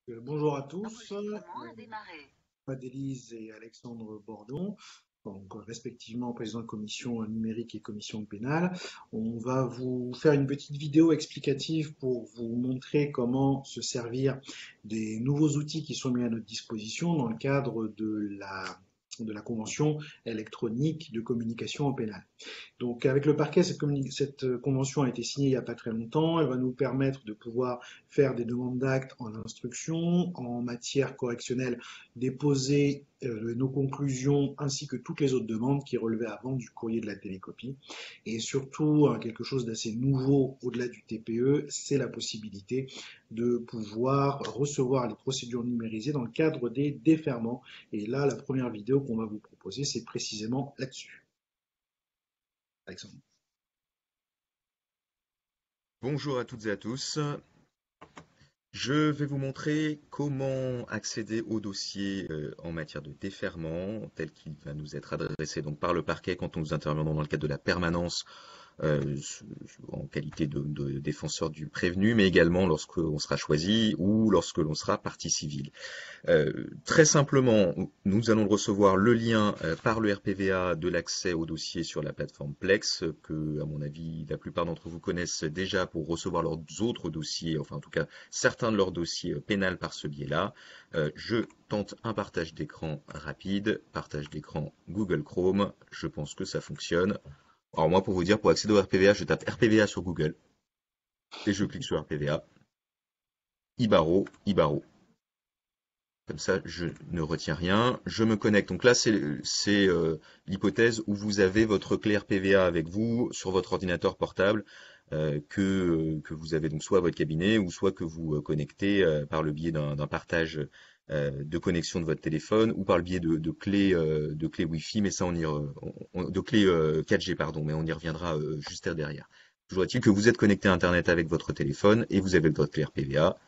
Bonjour à tous, Adélise et Alexandre Bordon, donc respectivement président de commission numérique et commission pénale. On va vous faire une petite vidéo explicative pour vous montrer comment se servir des nouveaux outils qui sont mis à notre disposition dans le cadre de la convention électronique de communication en pénal. Donc avec le parquet, cette convention a été signée il n'y a pas très longtemps. Elle va nous permettre de pouvoir faire des demandes d'actes en instruction, en matière correctionnelle, déposer nos conclusions ainsi que toutes les autres demandes qui relevaient avant du courrier de la télécopie. Et surtout, quelque chose d'assez nouveau au-delà du TPE, c'est la possibilité de pouvoir recevoir les procédures numérisées dans le cadre des déferments. Et là, la première vidéo qu'on va vous proposer, c'est précisément là-dessus. Alexandre. Bonjour à toutes et à tous. Je vais vous montrer comment accéder au dossier en matière de déferment tel qu'il va nous être adressé donc par le parquet quand nous intervenons dans le cadre de la permanence euh, en qualité de défenseur du prévenu, mais également lorsque l'on sera choisi ou lorsque l'on sera partie civile. Très simplement, nous allons recevoir le lien par le RPVA de l'accès au dossier sur la plateforme Plex, que, à mon avis, la plupart d'entre vous connaissent déjà pour recevoir leurs autres dossiers, enfin en tout cas certains de leurs dossiers pénals par ce biais-là. Je tente un partage d'écran rapide, partage d'écran Google Chrome, je pense que ça fonctionne. Alors moi, pour vous dire, pour accéder au RPVA, je tape RPVA sur Google et je clique sur RPVA, Ibaro. Comme ça, je ne retiens rien. Je me connecte. Donc là, c'est l'hypothèse où vous avez votre clé RPVA avec vous sur votre ordinateur portable que vous avez donc soit à votre cabinet ou soit que vous connectez par le biais d'un partage de connexion de votre téléphone ou par le biais de clés Wi-Fi, mais ça de clés 4G pardon, mais on y reviendra juste derrière. Toujours est-il que vous êtes connecté à Internet avec votre téléphone et vous avez votre clé RPVA.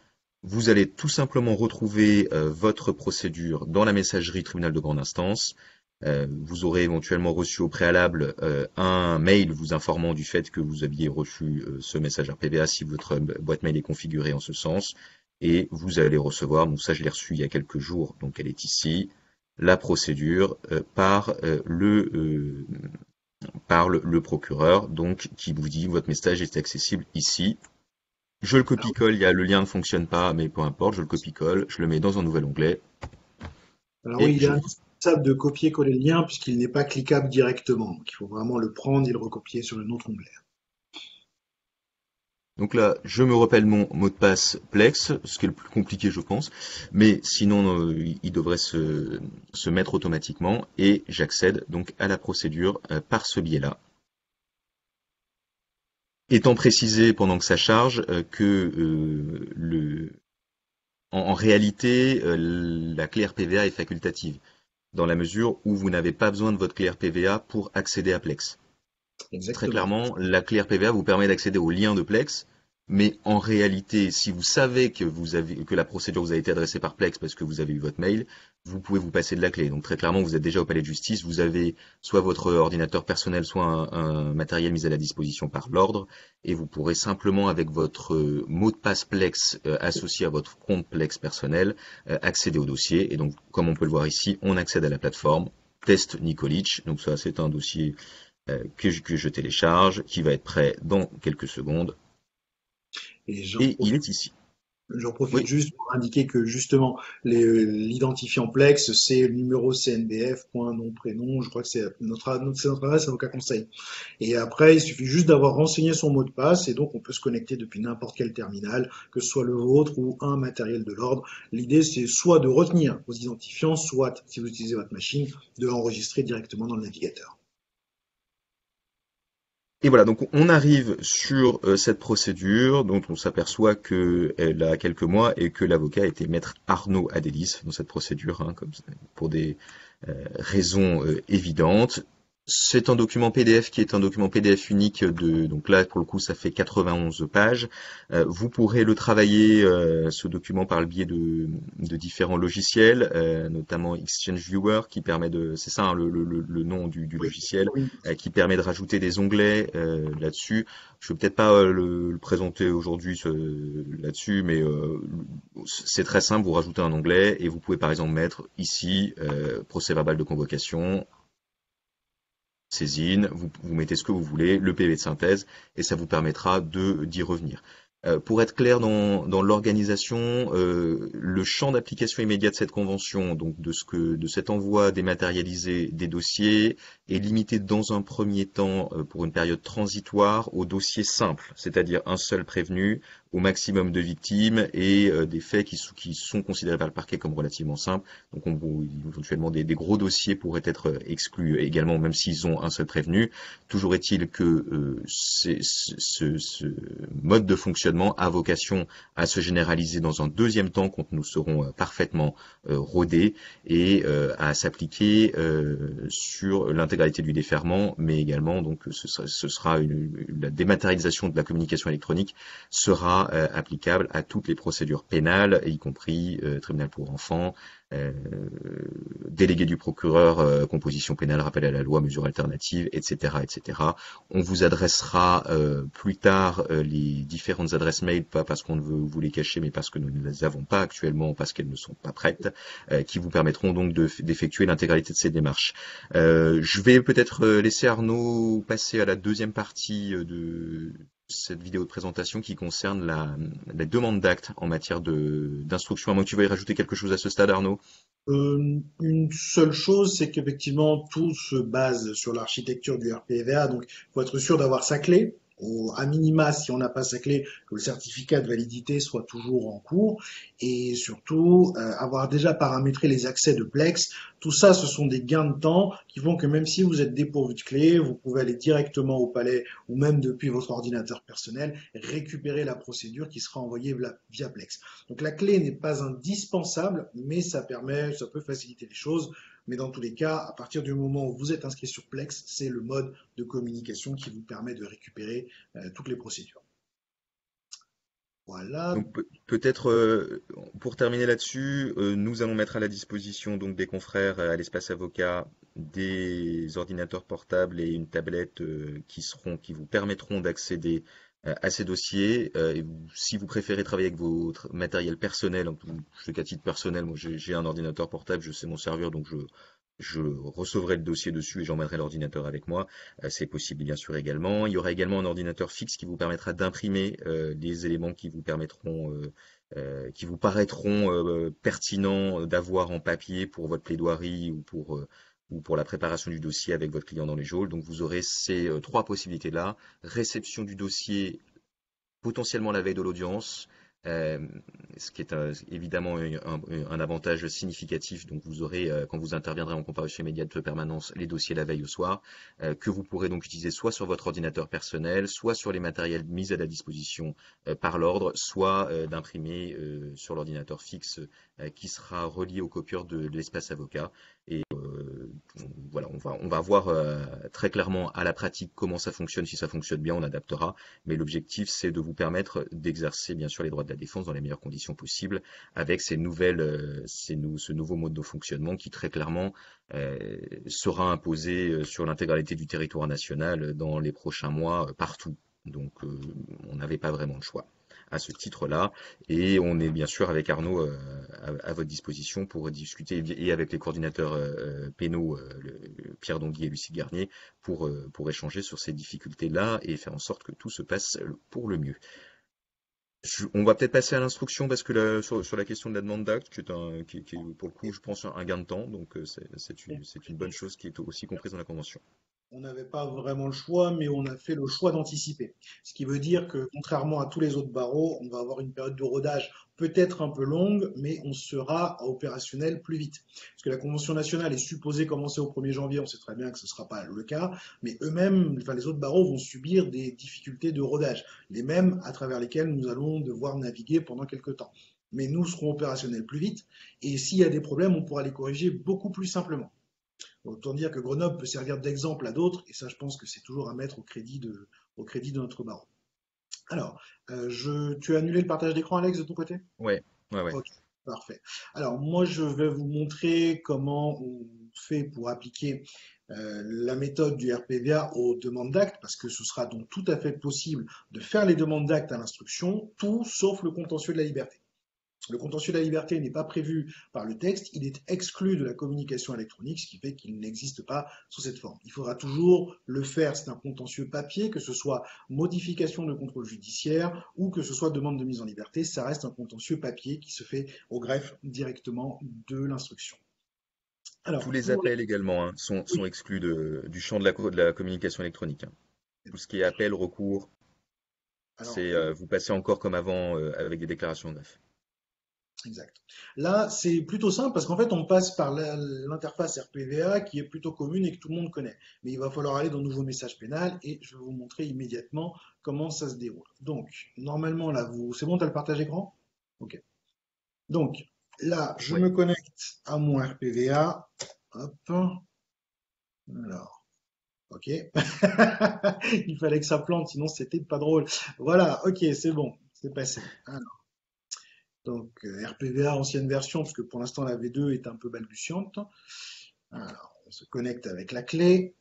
Vous allez tout simplement retrouver votre procédure dans la messagerie tribunal de grande instance. Vous aurez éventuellement reçu au préalable un mail vous informant du fait que vous aviez reçu ce message RPVA si votre boîte mail est configurée en ce sens. Et vous allez recevoir, donc ça je l'ai reçu il y a quelques jours, donc elle est ici, la procédure par le procureur, donc qui vous dit votre message est accessible ici. Je le copie-colle, il y a le lien ne fonctionne pas, mais peu importe, je le copie-colle, je le mets dans un nouvel onglet Alors oui, et il est indispensable de copier-coller le lien puisqu'il n'est pas cliquable directement. Donc il faut vraiment le prendre et le recopier sur un autre onglet. donc là, je me rappelle mon mot de passe Plex, ce qui est le plus compliqué, je pense, mais sinon, il devrait se mettre automatiquement et j'accède donc à la procédure par ce biais-là. Étant précisé pendant que ça charge que en réalité, la clé RPVA est facultative, dans la mesure où vous n'avez pas besoin de votre clé RPVA pour accéder à Plex. Très Exactement. clairement, la clé RPVA vous permet d'accéder au lien de Plex, mais en réalité, si vous savez que la procédure vous a été adressée par Plex parce que vous avez eu votre mail, vous pouvez vous passer de la clé. Donc très clairement, vous êtes déjà au palais de justice, vous avez soit votre ordinateur personnel, soit un matériel mis à la disposition par l'ordre, et vous pourrez simplement avec votre mot de passe Plex associé à votre compte Plex personnel accéder au dossier. Et donc, comme on peut le voir ici, on accède à la plateforme Test Nikolic. Donc ça, c'est un dossier que je télécharge, qui va être prêt dans quelques secondes. Et Et il est ici. j'en profite Oui, juste pour indiquer que justement l'identifiant Plex, c'est le numéro CNBF, point nom, prénom. Je crois que c'est notre adresse avocat conseil. Et après, il suffit juste d'avoir renseigné son mot de passe et donc on peut se connecter depuis n'importe quel terminal, que ce soit le vôtre ou un matériel de l'ordre. L'idée, c'est soit de retenir vos identifiants, soit, si vous utilisez votre machine, de l'enregistrer directement dans le navigateur. et voilà, donc on arrive sur cette procédure dont on s'aperçoit qu'elle a quelques mois et que l'avocat était maître Arnaud Adélis dans cette procédure, hein, pour des raisons évidentes. C'est un document PDF qui est un document PDF unique donc là pour le coup ça fait 91 pages. Vous pourrez le travailler ce document par le biais de différents logiciels, notamment Exchange Viewer qui permet c'est ça hein, le nom du Oui, logiciel, oui. qui permet de rajouter des onglets là-dessus. Je vais peut-être pas le présenter aujourd'hui là-dessus, mais c'est très simple. Vous rajoutez un onglet et vous pouvez par exemple mettre ici procès-verbal de convocation saisine, vous mettez ce que vous voulez, le PV de synthèse, et ça vous permettra d'y revenir. Pour être clair dans l'organisation, le champ d'application immédiat de cette convention, donc de cet envoi dématérialisé des dossiers, est limité dans un premier temps pour une période transitoire aux dossiers simples, c'est-à-dire un seul prévenu, au maximum de victimes et des faits qui sont considérés par le parquet comme relativement simples. Donc éventuellement des gros dossiers pourraient être exclus également, même s'ils ont un seul prévenu. Toujours est-il que ce mode de fonctionnement a vocation à se généraliser dans un deuxième temps quand nous serons parfaitement rodés et à s'appliquer sur l'intégralité du déferment, mais également donc ce sera la dématérialisation de la communication électronique sera applicable à toutes les procédures pénales, y compris tribunal pour enfants, euh, délégué du procureur, composition pénale, rappel à la loi, mesures alternatives, etc., etc. On vous adressera plus tard les différentes adresses mail, pas parce qu'on veut vous les cacher, mais parce que nous ne les avons pas actuellement, parce qu'elles ne sont pas prêtes, qui vous permettront donc d'effectuer l'intégralité de ces démarches. Je vais peut-être laisser Arnaud passer à la deuxième partie de cette vidéo de présentation qui concerne la demande d'acte en matière d'instruction. À moins que tu veuilles rajouter quelque chose à ce stade, Arnaud. Une seule chose, c'est qu'effectivement, tout se base sur l'architecture du RPVA, donc il faut être sûr d'avoir sa clé. À minima, si on n'a pas sa clé, que le certificat de validité soit toujours en cours, et surtout avoir déjà paramétré les accès de Plex. Tout ça, ce sont des gains de temps qui font que même si vous êtes dépourvu de clé, vous pouvez aller directement au palais ou même depuis votre ordinateur personnel récupérer la procédure qui sera envoyée via Plex. Donc la clé n'est pas indispensable, mais ça peut faciliter les choses. Mais dans tous les cas, à partir du moment où vous êtes inscrit sur Plex, c'est le mode de communication qui vous permet de récupérer toutes les procédures. Voilà. Donc peut-être pour terminer là-dessus, nous allons mettre à la disposition donc des confrères à l'espace avocat des ordinateurs portables et une tablette qui vous permettront d'accéder à ces dossiers. Si vous préférez travailler avec votre matériel personnel, je sais qu'à titre personnel, moi j'ai un ordinateur portable, je sais mon serveur, donc je recevrai le dossier dessus et j'emmènerai l'ordinateur avec moi. C'est possible bien sûr également. Il y aura également un ordinateur fixe qui vous permettra d'imprimer les éléments qui vous paraîtront pertinents d'avoir en papier pour votre plaidoirie ou pour la préparation du dossier avec votre client dans les geôles. Donc vous aurez ces trois possibilités-là. Réception du dossier potentiellement la veille de l'audience, euh, ce qui est évidemment un avantage significatif. Donc vous aurez, quand vous interviendrez en comparution immédiate de permanence, les dossiers la veille au soir, que vous pourrez donc utiliser soit sur votre ordinateur personnel, soit sur les matériels mis à la disposition par l'ordre, soit d'imprimer sur l'ordinateur fixe qui sera relié au copieur de l'espace avocat. Et voilà, on va voir très clairement à la pratique comment ça fonctionne. Si ça fonctionne bien, on adaptera. Mais l'objectif, c'est de vous permettre d'exercer bien sûr les droits de la défense dans les meilleures conditions possibles avec ce nouveau mode de fonctionnement qui très clairement sera imposé sur l'intégralité du territoire national dans les prochains mois partout. Donc on n'avait pas vraiment le choix à ce titre-là. Et on est bien sûr avec Arnaud à votre disposition pour discuter et avec les coordinateurs pénaux, Pierre Donguy et Lucie Garnier, pour échanger sur ces difficultés-là et faire en sorte que tout se passe pour le mieux. On va peut-être passer à l'instruction parce que sur la question de la demande d'acte, qui est pour le coup, je pense, un gain de temps, donc c'est une bonne chose qui est aussi comprise dans la Convention. On n'avait pas vraiment le choix, mais on a fait le choix d'anticiper. Ce qui veut dire que, contrairement à tous les autres barreaux, on va avoir une période de rodage peut-être un peu longue, mais on sera opérationnel plus vite. Parce que la Convention nationale est supposée commencer au 1er janvier, on sait très bien que ce ne sera pas le cas, mais eux-mêmes, enfin les autres barreaux vont subir des difficultés de rodage, les mêmes à travers lesquelles nous allons devoir naviguer pendant quelques temps. Mais nous serons opérationnels plus vite, et s'il y a des problèmes, on pourra les corriger beaucoup plus simplement. Autant dire que Grenoble peut servir d'exemple à d'autres, et ça, je pense que c'est toujours à mettre au crédit de notre barreau. Alors, tu as annulé le partage d'écran, Alex, de ton côté? Ouais, ouais, ouais. Ok, parfait. Alors, moi, je vais vous montrer comment on fait pour appliquer la méthode du RPVA aux demandes d'actes, parce que ce sera donc tout à fait possible de faire les demandes d'actes à l'instruction, tout sauf le contentieux de la liberté. Le contentieux de la liberté n'est pas prévu par le texte, il est exclu de la communication électronique, ce qui fait qu'il n'existe pas sous cette forme. Il faudra toujours le faire, c'est un contentieux papier, que ce soit modification de contrôle judiciaire ou que ce soit demande de mise en liberté, ça reste un contentieux papier qui se fait au greffe directement de l'instruction. Tous Alors, les appels également hein, sont oui, exclus du champ de la communication électronique, hein. Tout ce qui est appel, recours, alors c'est vous passez encore comme avant avec des déclarations en greffe. exact. Là, c'est plutôt simple parce qu'en fait, on passe par l'interface RPVA qui est plutôt commune et que tout le monde connaît. Mais il va falloir aller dans Nouveau message pénal et je vais vous montrer immédiatement comment ça se déroule. Donc, normalement, là, c'est bon, tu as le partage écran? Ok. Donc, là, je Ouais. me connecte à mon RPVA. Hop. Alors, ok. Il fallait que ça plante, sinon c'était pas drôle. Voilà, ok, c'est bon, c'est passé. Donc RPVA ancienne version, parce que pour l'instant la V2 est un peu balbutiante. Alors, on se connecte avec la clé.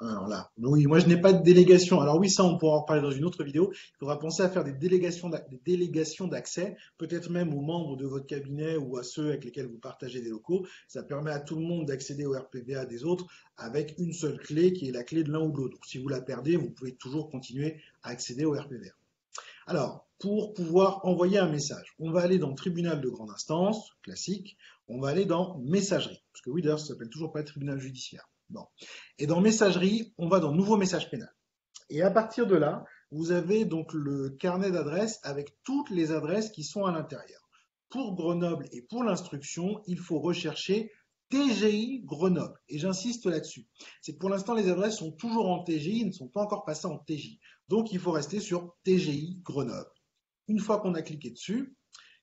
Alors là, oui, moi je n'ai pas de délégation. Alors oui, ça on pourra en reparler dans une autre vidéo. Il faudra penser à faire des délégations d'accès, peut-être même aux membres de votre cabinet ou à ceux avec lesquels vous partagez des locaux. Ça permet à tout le monde d'accéder au RPVA des autres avec une seule clé qui est la clé de l'un ou de l'autre. Donc si vous la perdez, vous pouvez toujours continuer à accéder au RPVA. Alors, pour pouvoir envoyer un message, on va aller dans le tribunal de grande instance, classique, on va aller dans messagerie, parce que oui, d'ailleurs, ça s'appelle toujours pas tribunal judiciaire. Bon. Et dans messagerie, on va dans nouveau message pénal. Et à partir de là, vous avez donc le carnet d'adresses avec toutes les adresses qui sont à l'intérieur. Pour Grenoble et pour l'instruction, il faut rechercher TGI Grenoble. Et j'insiste là-dessus. C'est que pour l'instant, les adresses sont toujours en TGI, ne sont pas encore passées en TJ. Donc, il faut rester sur TGI Grenoble. Une fois qu'on a cliqué dessus,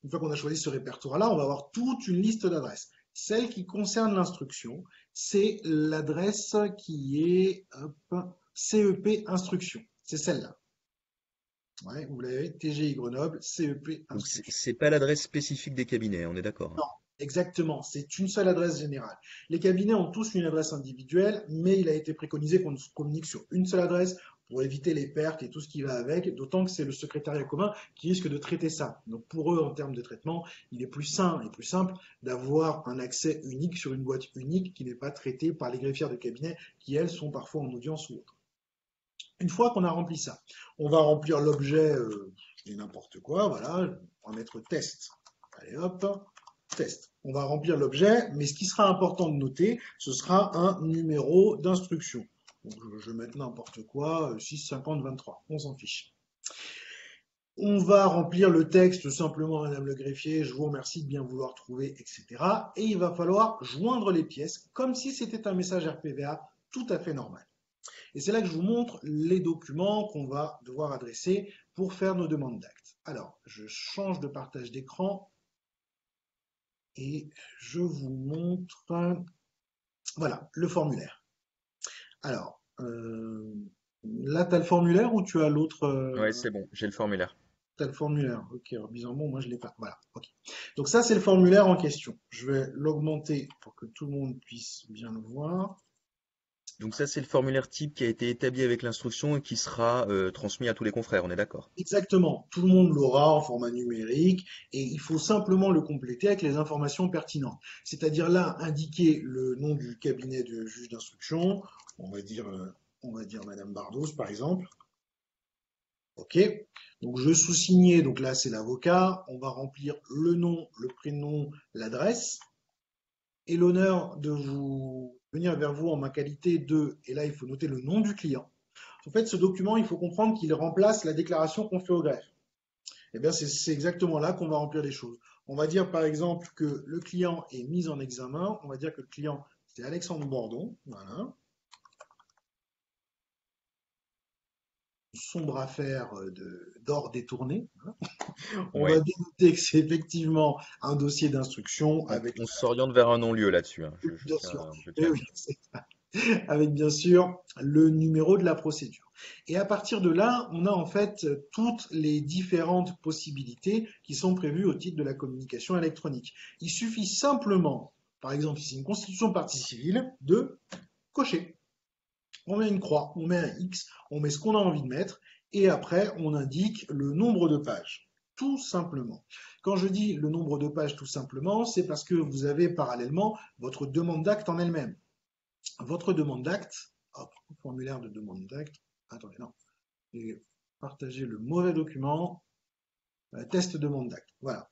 une fois qu'on a choisi ce répertoire-là, on va avoir toute une liste d'adresses. Celle qui concerne l'instruction, c'est l'adresse qui est CEP Instruction. C'est celle-là. Ouais, vous l'avez, TGI Grenoble, CEP Donc Instruction. c'est pas l'adresse spécifique des cabinets, on est d'accord, hein. Non, exactement, c'est une seule adresse générale. Les cabinets ont tous une adresse individuelle, mais il a été préconisé qu'on se communique sur une seule adresse pour éviter les pertes et tout ce qui va avec, d'autant que c'est le secrétariat commun qui risque de traiter ça. Donc pour eux, en termes de traitement, il est plus sain et plus simple d'avoir un accès unique sur une boîte unique qui n'est pas traitée par les greffières de cabinet qui, elles, sont parfois en audience ou autre. Une fois qu'on a rempli ça, on va remplir l'objet et n'importe quoi, voilà, on va mettre test. Allez hop, test. On va remplir l'objet, mais ce qui sera important de noter, ce sera un numéro d'instruction. Donc, je vais mettre n'importe quoi, 65023, on s'en fiche. On va remplir le texte simplement, Madame le greffier, je vous remercie de bien vouloir trouver, etc. Et il va falloir joindre les pièces comme si c'était un message RPVA tout à fait normal. Et c'est là que je vous montre les documents qu'on va devoir adresser pour faire nos demandes d'actes. Alors, je change de partage d'écran et je vous montre, voilà, le formulaire. Alors, là, tu as le formulaire ou tu as l'autre Ouais, c'est bon, j'ai le formulaire. Tu as le formulaire. Ok, alors bizarrement, moi je ne l'ai pas. Voilà, ok. Donc ça, c'est le formulaire en question. Je vais l'augmenter pour que tout le monde puisse bien le voir. Donc ça, c'est le formulaire type qui a été établi avec l'instruction et qui sera transmis à tous les confrères, on est d'accord. Exactement, tout le monde l'aura en format numérique et il faut simplement le compléter avec les informations pertinentes. C'est-à-dire là, indiquer le nom du cabinet de juge d'instruction, on va dire Madame Bardos par exemple. OK. Donc je sous-signais, donc là c'est l'avocat, on va remplir le nom, le prénom, l'adresse et l'honneur de vous venir vers vous en ma qualité de, et là il faut noter le nom du client. En fait, ce document, il faut comprendre qu'il remplace la déclaration qu'on fait au greffe. Eh bien, c'est exactement là qu'on va remplir les choses. On va dire par exemple que le client est mis en examen. On va dire que le client, c'est Alexandre Bordon. Voilà. sombre affaire d'or détourné. On va Ouais. dénoter que c'est effectivement un dossier d'instruction avec, On s'oriente vers un non-lieu là-dessus, hein. bien sûr, Je oui, tiens à le oui, dire. avec bien sûr le numéro de la procédure. Et à partir de là, on a en fait toutes les différentes possibilités qui sont prévues au titre de la communication électronique. Il suffit simplement, par exemple, si c'est une constitution de partie civile, de cocher. On met une croix, on met un X, on met ce qu'on a envie de mettre, et après on indique le nombre de pages. Tout simplement. Quand je dis le nombre de pages tout simplement, c'est parce que vous avez parallèlement votre demande d'acte en elle-même. Votre demande d'acte, hop, formulaire de demande d'acte, attendez, non, j'ai partagé le mauvais document, test demande d'acte, voilà.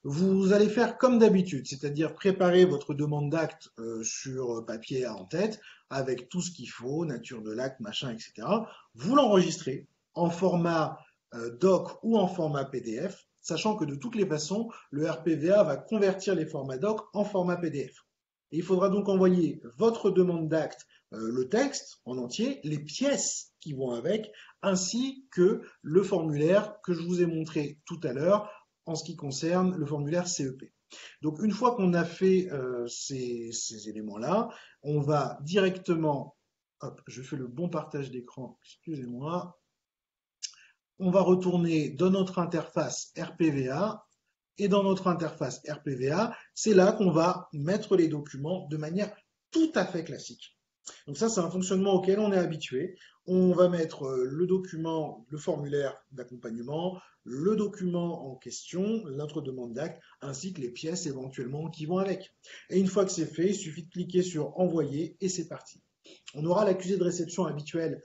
Vous allez faire comme d'habitude, c'est-à-dire préparer votre demande d'acte sur papier en tête, avec tout ce qu'il faut, nature de l'acte, machin, etc. Vous l'enregistrez en format doc ou en format PDF, sachant que de toutes les façons, le RPVA va convertir les formats doc en format PDF. Et il faudra donc envoyer votre demande d'acte, le texte en entier, les pièces qui vont avec, ainsi que le formulaire que je vous ai montré tout à l'heure en ce qui concerne le formulaire CEP. Donc une fois qu'on a fait ces éléments-là, on va directement, hop, je fais le bon partage d'écran, excusez-moi, on va retourner dans notre interface RPVA, et dans notre interface RPVA, c'est là qu'on va mettre les documents de manière tout à fait classique. Donc ça, c'est un fonctionnement auquel on est habitué. On va mettre le document, le formulaire d'accompagnement, le document en question, notre demande d'acte, ainsi que les pièces éventuellement qui vont avec. Et une fois que c'est fait, il suffit de cliquer sur envoyer et c'est parti. On aura l'accusé de réception habituel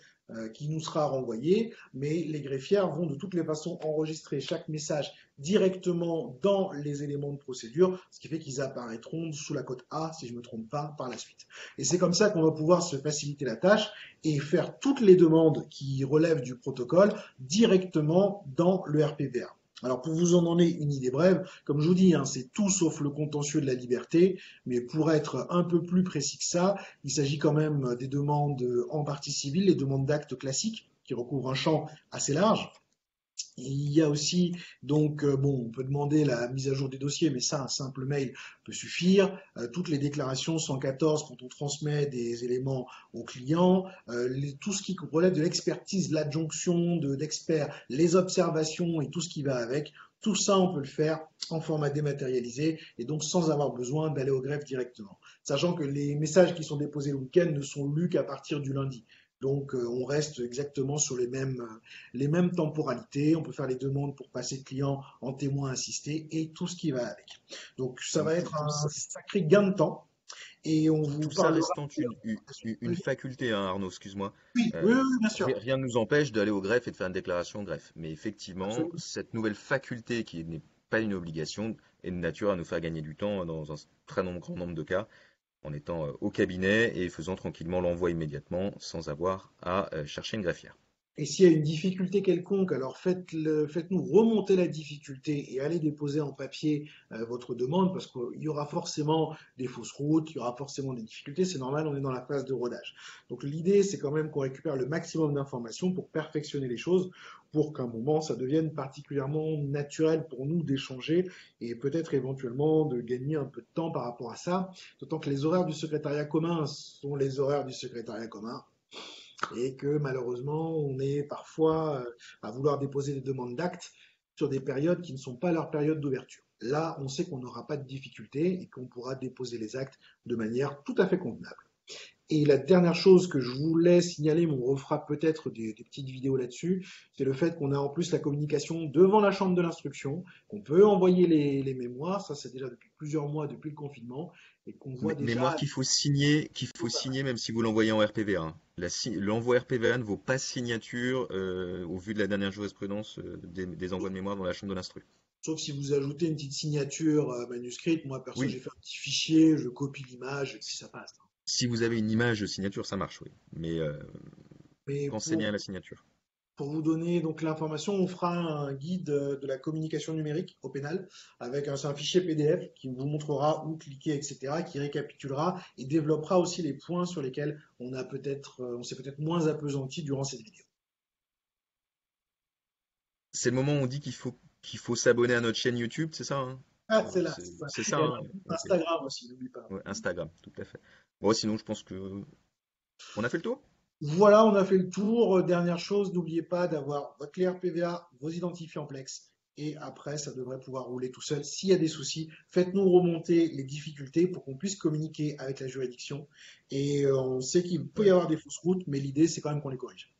qui nous sera renvoyé, mais les greffières vont de toutes les façons enregistrer chaque message directement dans les éléments de procédure, ce qui fait qu'ils apparaîtront sous la cote A, si je ne me trompe pas, par la suite. Et c'est comme ça qu'on va pouvoir se faciliter la tâche et faire toutes les demandes qui relèvent du protocole directement dans le RPVA. Alors pour vous en donner une idée brève, comme je vous dis, hein, c'est tout sauf le contentieux de la liberté, mais pour être un peu plus précis que ça, il s'agit quand même des demandes en partie civile, les demandes d'actes classiques, qui recouvrent un champ assez large. Il y a aussi, donc, bon, on peut demander la mise à jour des dossiers, mais ça, un simple mail peut suffire. Toutes les déclarations 114 quand on transmet des éléments au client, tout ce qui relève de l'expertise, l'adjonction d'experts, les observations et tout ce qui va avec. Tout ça, on peut le faire en format dématérialisé et donc sans avoir besoin d'aller au greffe directement. Sachant que les messages qui sont déposés le week-end ne sont lus qu'à partir du lundi. Donc, on reste exactement sur les mêmes temporalités. On peut faire les demandes pour passer de client en témoin assisté et tout ce qui va avec. Donc, ça va être un sacré gain de temps et on vous Tout ça parlera. restant une faculté, hein, Arnaud, excuse-moi. Oui, oui, oui, bien sûr. Rien ne nous empêche d'aller au greffe et de faire une déclaration au greffe. Mais effectivement, Absolument. cette nouvelle faculté qui n'est pas une obligation est de nature à nous faire gagner du temps dans un grand nombre de cas, en étant au cabinet et faisant tranquillement l'envoi immédiatement sans avoir à chercher une greffière. Et s'il y a une difficulté quelconque, alors faites-nous remonter la difficulté et allez déposer en papier votre demande parce qu'il y aura forcément des fausses routes, il y aura forcément des difficultés, c'est normal, on est dans la phase de rodage. Donc l'idée, c'est quand même qu'on récupère le maximum d'informations pour perfectionner les choses, pour qu'à un moment, ça devienne particulièrement naturel pour nous d'échanger et peut-être éventuellement de gagner un peu de temps par rapport à ça, d'autant que les horaires du secrétariat commun sont les horaires du secrétariat commun et que malheureusement, on est parfois à vouloir déposer des demandes d'actes sur des périodes qui ne sont pas leur période d'ouverture. Là, on sait qu'on n'aura pas de difficulté et qu'on pourra déposer les actes de manière tout à fait convenable. Et la dernière chose que je voulais signaler, mais on refera peut-être des petites vidéos là-dessus, c'est le fait qu'on a en plus la communication devant la chambre de l'instruction, qu'on peut envoyer les mémoires, ça c'est déjà depuis plusieurs mois, depuis le confinement, et qu'on voit Mémoire déjà. qu'il faut signer même si vous l'envoyez en RPVA, hein. L'envoi RPVA ne vaut pas signature au vu de la dernière jurisprudence des envois de mémoire dans la chambre de l'instru. Sauf si vous ajoutez une petite signature manuscrite, moi perso j'ai Oui, fait un petit fichier, je copie l'image, et puis ça passe. si vous avez une image de signature, ça marche, oui. Mais Mais renseignez à la signature. pour vous donner donc l'information, on fera un guide de la communication numérique au pénal avec c'est un fichier PDF qui vous montrera où cliquer, etc., qui récapitulera et développera aussi les points sur lesquels on s'est peut-être moins appesanti durant cette vidéo. C'est le moment où on dit qu'il faut s'abonner à notre chaîne YouTube, c'est ça, hein? Ah, c'est là, c'est ça. C'est ça, Et hein? alors, Ok. Instagram aussi, n'oublie pas. Ouais, Instagram, tout à fait. Bon, sinon, je pense que on a fait le tour. Voilà, on a fait le tour. Dernière chose, n'oubliez pas d'avoir votre clé RPVA, vos identifiants Plex, et après, ça devrait pouvoir rouler tout seul. S'il y a des soucis, faites-nous remonter les difficultés pour qu'on puisse communiquer avec la juridiction. Et on sait qu'il peut y Ouais. avoir des fausses routes, mais l'idée, c'est quand même qu'on les corrige.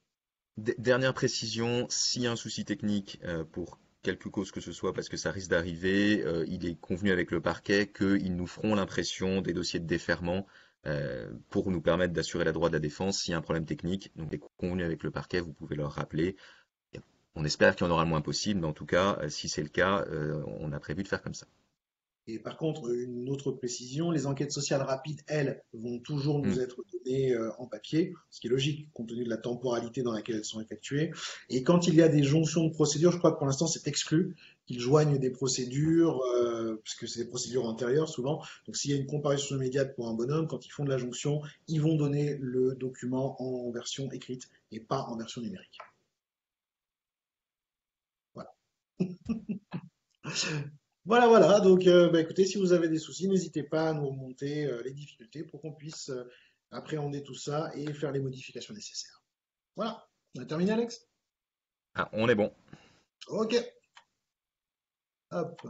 Dernière précision, s'il y a un souci technique pour quelque cause que ce soit, parce que ça risque d'arriver, il est convenu avec le parquet qu'ils nous feront l'impression des dossiers de déferment pour nous permettre d'assurer la droit de la défense s'il y a un problème technique. Donc, est convenu avec le parquet, vous pouvez leur rappeler. On espère qu'il y en aura le moins possible, mais en tout cas, si c'est le cas, on a prévu de faire comme ça. Et par contre, une autre précision, les enquêtes sociales rapides, elles, vont toujours Hmm. nous être données en papier, ce qui est logique compte tenu de la temporalité dans laquelle elles sont effectuées. Et quand il y a des jonctions de procédures, je crois que pour l'instant c'est exclu qu'ils joignent des procédures, puisque c'est des procédures antérieures souvent. Donc s'il y a une comparution immédiate pour un bonhomme, quand ils font de la jonction, ils vont donner le document en version écrite et pas en version numérique. Voilà. Voilà, voilà. Donc, bah, écoutez, si vous avez des soucis, n'hésitez pas à nous remonter les difficultés pour qu'on puisse appréhender tout ça et faire les modifications nécessaires. Voilà. On a terminé, Alex? Ah, on est bon. Ok. Hop.